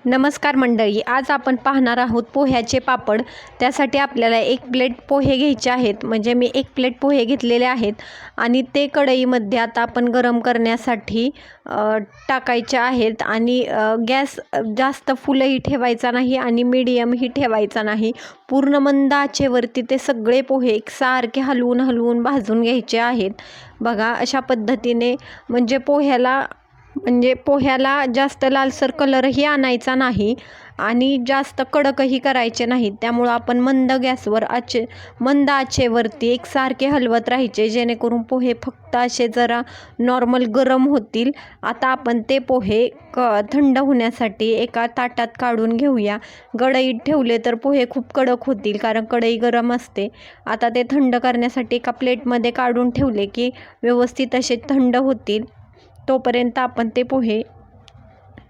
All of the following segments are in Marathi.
नमस्कार मंडळी, आज आपण पाहणार आहोत पोह्याचे पापड. त्यासाठी आपल्याला 1 प्लेट पोहे घ्यायचे आहेत. म्हणजे मी 1 प्लेट पोहे घेतलेले आहेत आणि ते कढईमध्ये आता आपण गरम करण्यासाठी टाकायचे आहेत. आणि गॅस जास्त फुलही ठेवायचा नाही आणि मीडियमही ठेवायचा नाही. पूर्ण मंद आचेवरती ते सगळे पोहे एकसारखे हलवून हलवून भाजून घ्यायचे आहेत. बघा, अशा पद्धतीने म्हणजे पोह्याला जास्त लालसर कलरही आणायचा नाही आणि जास्त कडकही करायचे नाहीत. त्यामुळं आपण मंद आचेवरती एकसारखे हलवत राहायचे, जेणेकरून पोहे फक्त असे जरा नॉर्मल गरम होतील. आता आपण ते पोहे थंड होण्यासाठी एका ताटात काढून घेऊया. कढईत ठेवले तर पोहे खूप कडक होतील, कारण कढई गरम असते. आता ते थंड करण्यासाठी एका प्लेटमध्ये काढून ठेवले की व्यवस्थित असे थंड होतील. तोपर्यंत आपण ते पोहे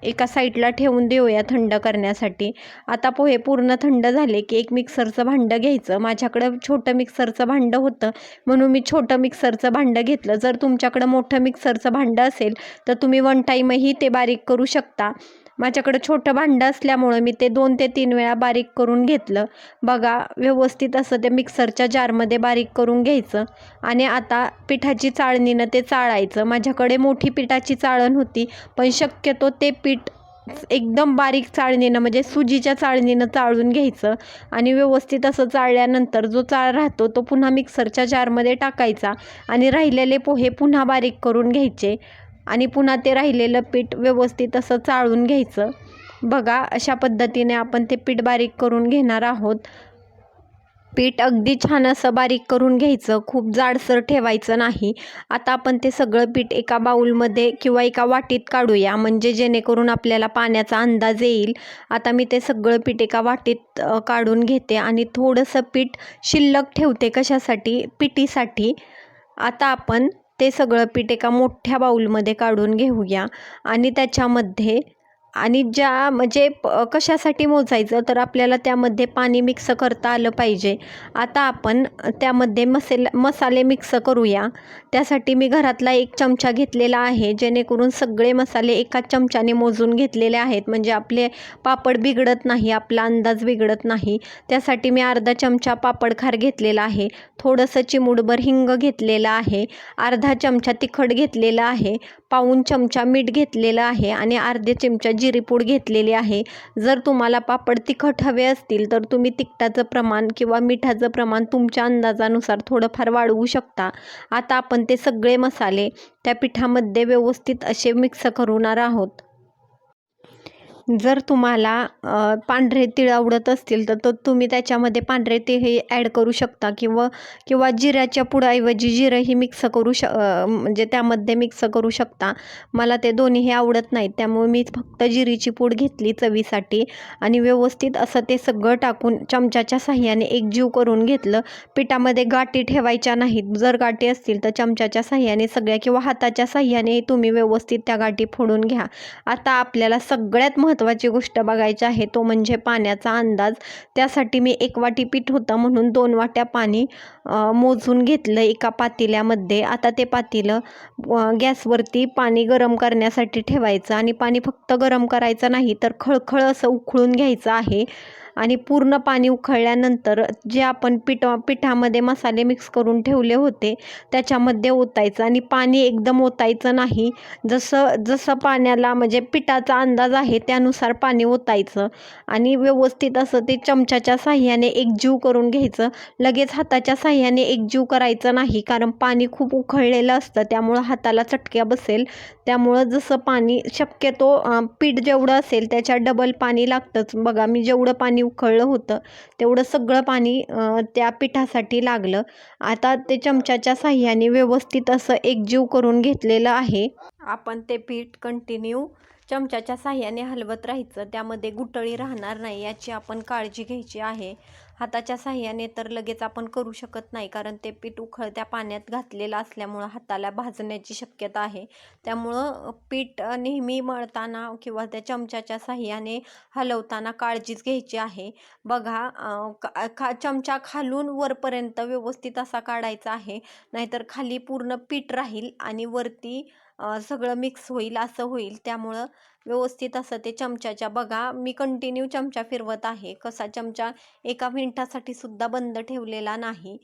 एका साईडला ठेवून देऊया थंड करण्यासाठी. आता पोहे पूर्ण थंड झाले की एक मिक्सरचं भांडं घ्यायचं. माझ्याकडं छोटं मिक्सरचं भांडं होतं, म्हणून मी छोटं मिक्सरचं भांडं घेतलं. जर तुमच्याकडं मोठं मिक्सरचं भांडं असेल तर तुम्ही 1 टाईमही ते बारीक करू शकता. माझ्याकडं छोटं भांडं असल्यामुळं मी ते 2 ते 3 वेळा बारीक करून घेतलं. बघा, व्यवस्थित असं ते मिक्सरच्या जारमध्ये बारीक करून घ्यायचं आणि आता पिठाची चाळणीनं ते चाळायचं. माझ्याकडे मोठी पिठाची चाळण होती, पण शक्यतो ते पीठ एकदम बारीक चाळणीनं म्हणजे सुजीच्या चाळणीनं चाळून घ्यायचं आणि व्यवस्थित असं चाळल्यानंतर जो चाळ राहतो तो पुन्हा मिक्सरच्या जारमध्ये टाकायचा आणि राहिलेले पोहे पुन्हा बारीक करून घ्यायचे आणि पुन्हा ते राहिलेलं पीठ व्यवस्थित असं चाळून घ्यायचं. बघा, अशा पद्धतीने आपण ते पीठ बारीक करून घेणार आहोत. पीठ अगदी छान असं बारीक करून घ्यायचं, खूप जाडसर ठेवायचं नाही. आता आपण ते सगळं पीठ एका बाऊलमध्ये किंवा एका वाटीत काढूया, म्हणजे जेणेकरून आपल्याला पाण्याचा अंदाज येईल. आता मी ते सगळं पीठ एका वाटीत काढून घेते आणि थोडंसं पीठ शिल्लक ठेवते. कशासाठी? पिठीसाठी. आता आपण ते सगळं पीठ एका मोठ्या बाऊलमध्ये काढून घेऊया आणि त्याच्यामध्ये म्हणजे कशासाठी मोजायचं, तर आपल्याला त्यामध्ये पाणी मिक्स करता आलं पाहिजे. आता आपण त्यामध्ये मसाले मिक्स करूया. त्यासाठी मी घरातला 1 चमचा घेतलेला आहे, जेणेकरून सगळे मसाले एका चमच्याने मोजून घेतलेले आहेत, म्हणजे आपले पापड बिघडत नाही, आपला अंदाज बिघडत नाही. त्यासाठी मी अर्धा चमचा पापडखार घेतलेला आहे, थोडंसं चिमूटभर हिंग घेतलेलं आहे, अर्धा चमचा तिखट घेतलेलं आहे, पाऊण चमचा मीठ घेतलेलं आहे आणि अर्धे चमचा जिरेपूड घेतलेली आहे. जर तुम्हाला पापड तिखट हवे असतील तर तुम्ही तिखटाचं प्रमाण किंवा मिठाचं प्रमाण तुमच्या अंदाजानुसार थोडंफार वाढवू शकता. आता आपण ते सगळे मसाले त्या पिठामध्ये व्यवस्थित असे मिक्स करणार आहोत. जर तुम्हाला पांढरे तीळ आवडत असतील तर तुम्ही त्याच्यामध्ये पांढरे तीळही ॲड करू शकता किंवा जिऱ्याच्या पुडाऐवजी जिरंही म्हणजे त्यामध्ये मिक्स करू शकता. मला ते दोन्हीही आवडत नाहीत, त्यामुळे मी फक्त जिरीची पूड घेतली चवीसाठी आणि व्यवस्थित असं ते सगळं टाकून चमच्याच्या साहाय्याने एकजीव करून घेतलं. पिठामध्ये गाठी ठेवायच्या नाहीत. जर गाठी असतील तर चमच्याच्या साहाय्याने सगळ्या किंवा हाताच्या साहाय्याने तुम्ही व्यवस्थित त्या गाठी फोडून घ्या. आता आपल्याला सगळ्यात महत्त्वाची गोष्ट बघायची आहे, तो म्हणजे पाण्याचा अंदाज. त्यासाठी मी 1 वाटी पीठ होतं म्हणून 2 वाट्या पाणी मोजून घेतलं एका पातेल्यामध्ये. आता ते पातेलं गॅसवरती पाणी गरम करण्यासाठी ठेवायचं आणि पाणी फक्त गरम करायचं नाही, तर खळखळ असं उकळून घ्यायचं आहे. आणि पूर्ण पाणी उकळल्यानंतर जे आपण पिठामध्ये मसाले मिक्स करून ठेवले होते त्याच्यामध्ये ओतायचं आणि पाणी एकदम ओतायचं नाही. जसं पाण्याला म्हणजे पिठाचा अंदाज आहे त्यानुसार पाणी ओतायचं आणि व्यवस्थित असं ते चमच्याच्या साहाय्याने एकजीव करून घ्यायचं. लगेच हाताच्या साहाय्याने एकजीव करायचं नाही, कारण पाणी खूप उकळलेलं असतं, त्यामुळं हाताला चटक्या बसेल. त्यामुळं जसं पाणी शक्यतो पीठ जेवढं असेल त्याच्या डबल पाणी लागतंच. बघा, मी जेवढं पाणी उकळलं होतं तेवढं सगळं पाणी त्या पिठासाठी लागलं. आता ते चमच्याच्या साहाय्याने व्यवस्थित असं एकजीव करून घेतलेलं आहे. आपण ते पीठ कंटिन्यू चमच्याच्या साहाय्याने हलवत राहायचं, त्यामध्ये गुठळी राहणार नाही याची आपण काळजी घ्यायची आहे. हाताच्या साहाय्याने तर लगेच आपण करू शकत नाही, कारण ते पीठ उकळत्या पाण्यात घातलेलं असल्यामुळं हाताला भाजण्याची शक्यता आहे. त्यामुळं पीठ नेहमी मळताना किंवा त्या चमच्याच्या साहाय्याने हलवताना काळजीच घ्यायची आहे. बघा, चमचा खालून वरपर्यंत व्यवस्थित असा काढायचा आहे, नाहीतर खाली पूर्ण पीठ राहील आणि वरती सगळं मिक्स होईल असं होईल. त्यामुळं व्यवस्थित असं ते चमच्याच्या बघा मी कंटिन्यू चमचा फिरवत आहे. कसा चमचा एका मिनिटासाठी सुद्धा बंद ठेवलेला नाही.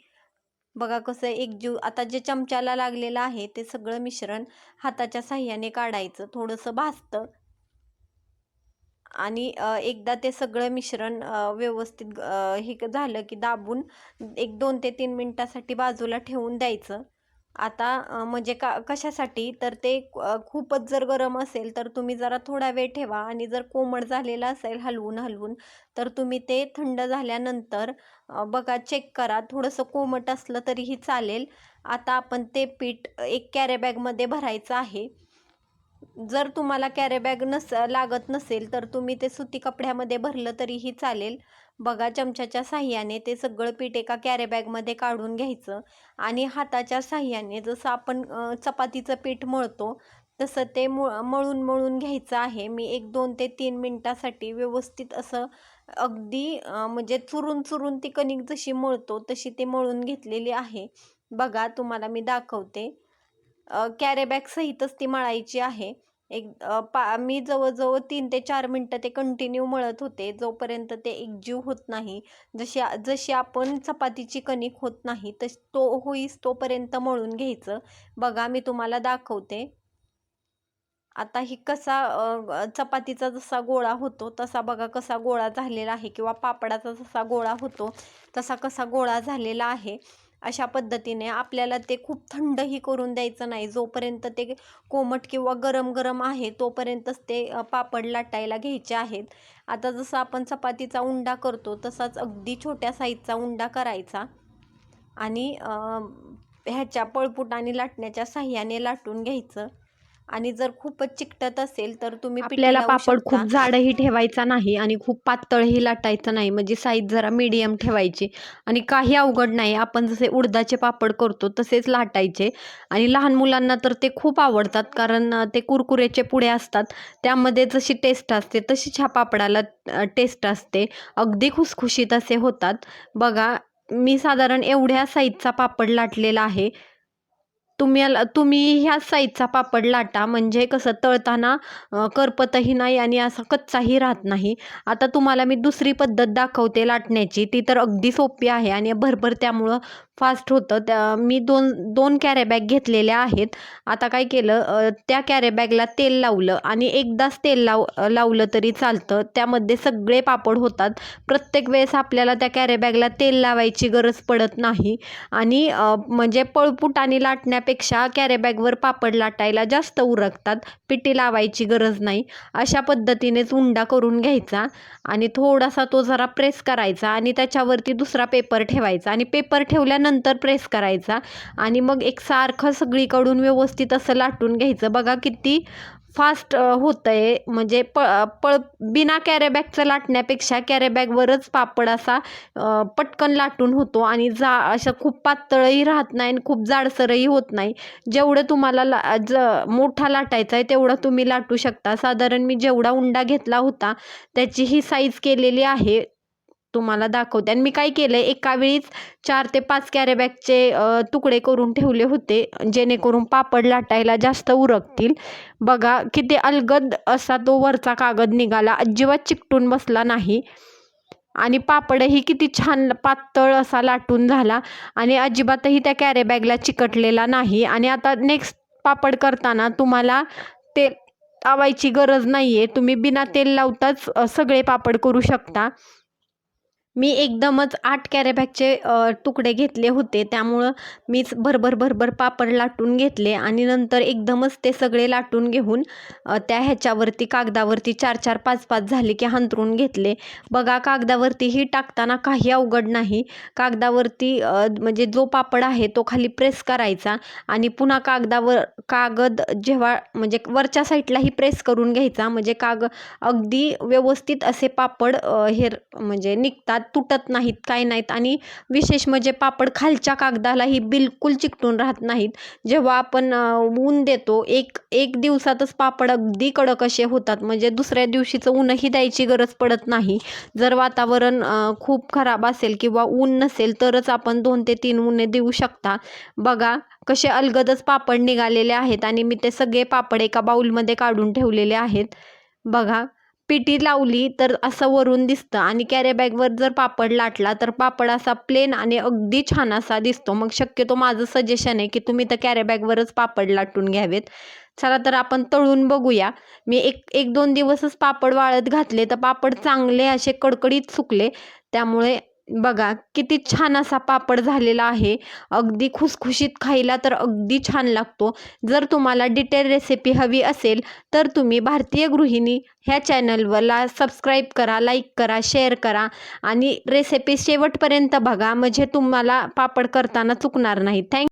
बघा कसं एकजीव आता जे चमच्याला लागलेलं आहे ते सगळं मिश्रण हाताच्या साह्याने काढायचं. थोडंसं भाजतं आणि एकदा ते सगळं मिश्रण व्यवस्थित हे झालं की दाबून एक 2 ते 3 मिनिटासाठी बाजूला ठेवून द्यायचं. आता म्हणजे कशासाठी तर ते खूपच जर गरम असेल तर तुम्ही जरा थोडा वेळ ठेवा आणि जर कोमट झालेलं असेल हलवून हलवून तर तुम्ही ते थंड झाल्यानंतर बघा चेक करा. थोडंसं कोमट असलं तरीही चालेल. आता आपण ते पीठ एक कॅरी बॅगमध्ये भरायचं आहे. जर तुम्हाला कॅरी बॅग लागत नसेल तर तुम्ही ते सुती कपड्यामध्ये भरलं तरीही चालेल. बघा चमच्याच्या साह्याने ते सगळं पीठ एका कॅरी बॅगमध्ये काढून घ्यायचं आणि हाताच्या साह्याने जसं आपण चपातीचं पीठ मळतो तसं ते मळून मळून घ्यायचं आहे. मी एक 2 ते 3 मिनटासाठी व्यवस्थित असं अगदी म्हणजे चुरून चुरून ती कणिक जशी मळतो तशी ती मळून घेतलेली आहे. बघा तुम्हाला मी दाखवते. कॅरी बॅग सहितच ती मळायची आहे. मी जवळजवळ 3 ते 4 मिनटं ते कंटिन्यू मळत होते जोपर्यंत ते एकजीव होत नाही. जशी जशी आपण चपातीची कणिक होत नाही तो होईस तोपर्यंत मळून घ्यायचं. बघा मी तुम्हाला दाखवते. आता ही कसा चपातीचा जसा गोळा होतो तसा बघा कसा गोळा झालेला आहे किंवा पापडाचा जसा गोळा होतो तसा कसा गोळा झालेला आहे. अशा पद्धतीने आपल्याला ते खूप थंडही करून द्यायचं नाही. जोपर्यंत ते कोमट किंवा गरम गरम आहे तोपर्यंतच ते पापड लाटायला घ्यायचे आहेत. आता जसं आपण चपातीचा उंडा करतो तसाच अगदी छोट्या साईजचा उंडा करायचा आणि ह्याच्या पळपुटाने लाटण्याच्या साह्याने लाटून घ्यायचं. आणि जर खूपच चिकटत असेल तर तुम्ही पिठी आपल्याला लावू पापड शकता. खूप जाडही ठेवायचा नाही आणि खूप पातळही लाटायचं नाही. म्हणजे साईज जरा मीडियम ठेवायची आणि काही अवघड नाही. आपण जसे उडदाचे पापड करतो तसेच लाटायचे आणि लहान मुलांना तर ते खूप आवडतात कारण ते कुरकुरेचे पुडे असतात. त्यामध्ये जशी टेस्ट असते तशीच ह्या पापडाला टेस्ट असते. अगदी खुसखुशीत असे होतात. बघा मी साधारण एवढ्या साईजचा पापड लाटलेला आहे. तुम्ही ह्या साईजचा पापड लाटा म्हणजे कसं तळताना करपतही नाही आणि असा कच्चाही राहत नाही. आता तुम्हाला मी दुसरी पद्धत दाखवते लाटण्याची. ती तर अगदी सोपी आहे आणि भरभर त्यामुळं फास्ट होतं. मी दोन कॅरी बॅग घेतलेल्या आहेत. आता काय केलं त्या कॅरी बॅगला तेल लावलं आणि एकदाच तेल लावलं तरी चालतं. त्यामध्ये सगळे पापड होतात. प्रत्येक वेळेस आपल्याला त्या कॅरी बॅगला तेल लावायची गरज पडत नाही आणि म्हणजे पळपूट आणि लाटण्यापेक्षा कॅरी बॅगवर पापड लाटायला जास्त उरकतात. पिठी लावायची गरज नाही. अशा पद्धतीनेच उंडा करून घ्यायचा आणि थोडासा तो जरा प्रेस करायचा आणि त्याच्यावरती दुसरा पेपर ठेवायचा आणि पेपर ठेवल्यानंतर प्रेस करायचा आणि मग एकसारखं सगळीकडून व्यवस्थित असं लाटून घ्यायचं. बघा किती फास्ट होतंय. म्हणजे बिना कॅरी बॅगचं लाटण्यापेक्षा कॅरी बॅगवरच पापड असा पटकन लाटून होतो आणि असं खूप पातळही राहत नाही आणि खूप जाडसरही होत नाही. जेवढं तुम्हाला मोठा लाटायचा आहे तेवढं तुम्ही लाटू शकता. साधारण मी जेवढा उंडा घेतला होता त्याची ही साईज केलेली आहे. तुम्हाला दाखवते आणि मी काय केलं एका वेळीच 4 ते 5 कॅरी बॅगचे तुकडे करून ठेवले होते जेणेकरून पापड लाटायला जास्त उरकतील. बघा किती अलगद असा तो वरचा कागद निघाला. अजिबात चिकटून बसला नाही आणि पापडही किती छान पातळ असा लाटून झाला आणि अजिबातही त्या कॅरी बॅगला चिकटलेला नाही. आणि आता नेक्स्ट पापड करताना तुम्हाला तेल लावायची गरज नाही आहे. तुम्ही बिना तेल लावताच सगळे पापड करू शकता. मी एकदमच 8 कॅरी बॅगचे तुकडे घेतले होते त्यामुळं मीच भरभर पापड लाटून घेतले आणि नंतर एकदमच ते सगळे लाटून घेऊन त्या ह्याच्यावरती कागदावरती 4-4, 5-5 झाले की हांतरून घेतले. बघा कागदावरतीही टाकताना काही अवघड नाही. कागदावरती म्हणजे जो पापड आहे तो खाली प्रेस करायचा आणि पुन्हा कागद जेव्हा म्हणजे वरच्या साईडलाही प्रेस करून घ्यायचा म्हणजे अगदी व्यवस्थित असे पापड हे म्हणजे निघतात. तुटत नाहीत, काय नाहीत आणि विशेष म्हणजे पापड खालच्या कागदालाही बिलकुल चिकटून राहत नाहीत. जेव्हा आपण ऊन देतो एक दिवसातच पापड अगदी कडक असे होतात, म्हणजे दुसऱ्या दिवशीचं ऊनही द्यायची गरज पडत नाही. जर वातावरण खूप खराब असेल किंवा ऊन नसेल तरच आपण 2 ते 3 ऊने देऊ शकता. बघा कसे अलगदच पापड निघालेले आहेत आणि मी ते सगळे पापड एका बाउलमध्ये काढून ठेवलेले आहेत. बघा पिठी लावली तर असं वरून दिसतं आणि कॅरी बॅगवर जर पापड लाटला तर पापड असा प्लेन आणि अगदी छान असा दिसतो. मग शक्यतो माझं सजेशन आहे की तुम्ही तर कॅरी बॅगवरच पापड लाटून घ्यावेत. चला तर आपण तळून बघूया. मी एक 2 दिवसच पापड वाळत घातले तर पापड चांगले असे कडकडीत सुकले. त्यामुळे बघा किती छान असा पापड झालेला आहे. अगदी खुसखुशीत, खायला तर अगदी छान लागतो. जर तुम्हाला डिटेल रेसिपी हवी असेल तर तुम्ही भारतीय गृहिणी ह्या चॅनलला सबस्क्राईब करा, लाईक करा, शेअर करा आणि रेसिपी शेवटपर्यंत बघा, म्हणजे तुम्हाला पापड करताना चुकणार नाही.